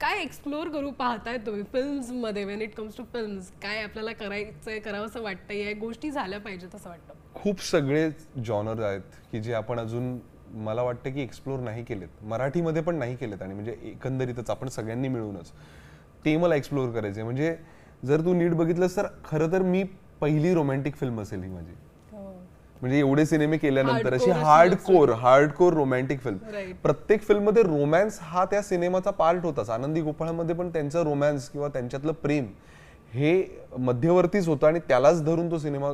काय एक्सप्लोर करू पाहताय तुम्ही फिल्म्स मध्ये? When it comes to films काय आपल्याला करायचंय, करावंसं वाटतंय, या गोष्टी झाल्या पाहिजेत असं वाटतं? खूप सगळे जॉनर आहेत की जे आपण अजून मला वाटतं की एक्सप्लोर नाही केलेत, मराठीमध्ये पण नाही केलेत, आणि म्हणजे एकंदरीतच आपण सगळ्यांनी मिळूनच ते मला एक्सप्लोर करायचे. म्हणजे जर तू नीट बघितलंस तर खरं तर मी पहिली रोमॅन्टिक फिल्म असेल ही माझी. म्हणजे एवढे सिनेमे केल्यानंतर अशी हार्डकोर रोमॅन्टिक फिल्म. प्रत्येक फिल्म मध्ये रोमॅन्स हा त्या सिनेमाचा पार्ट होताच. आनंदी गोपाळामध्ये पण त्यांचं रोमॅन्स किंवा त्यांच्यातलं प्रेम हे मध्यवर्तीच होतं आणि त्यालाच धरून तो सिनेमा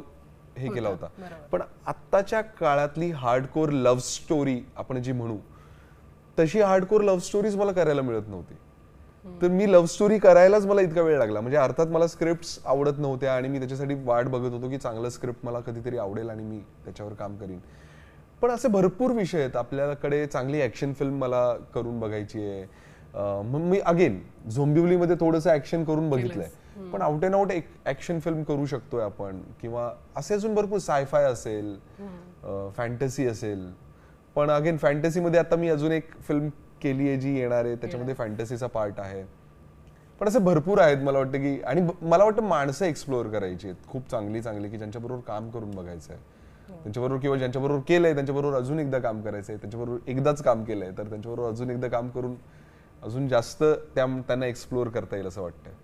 हे केला होता. पण आत्ताच्या काळातली हार्डकोर लव्ह स्टोरी आपण जी म्हणू तशी हार्डकोर लव्ह स्टोरीज मला करायला मिळत नव्हती. तर मी लव्ह स्टोरी करायलाच मला इतका वेळ लागला. म्हणजे अर्थात मला स्क्रिप्ट्स आवडत नव्हत्या आणि मी त्याच्यासाठी वाट बघत होतो की चांगलं स्क्रिप्ट मला कधीतरी आवडेल आणि मी त्याच्यावर काम करीन. पण असे भरपूर विषय आहेत आपल्याकडे. चांगली ऍक्शन फिल्म मला करून बघायची आहे. मग मी अगेन झोंबिवलीमध्ये थोडंसं ऍक्शन करून बघितलंय, पण out and out action film करू शकतोय आपण. किंवा असे अजून भरपूर सायफाय असेल, फॅन्टसी असेल. पण अगेन फॅन्टसीमध्ये आता मी अजून एक फिल्म केली आहे जी येणार आहे, त्याच्यामध्ये फॅन्टसीचा पार्ट आहे. पण असे भरपूर आहेत मला वाटतं की, आणि मला वाटतं माणसं एक्सप्लोअर करायची आहेत खूप चांगली चांगली, की ज्यांच्याबरोबर काम करून बघायचं आहे त्यांच्याबरोबर, किंवा ज्यांच्याबरोबर केलंय त्यांच्याबरोबर अजून एकदा काम करायचंय, त्यांच्याबरोबर एकदाच काम केलंय तर त्यांच्याबरोबर अजून एकदा काम करून अजून जास्त त्यांना एक्सप्लोअर करता येईल असं वाटतंय.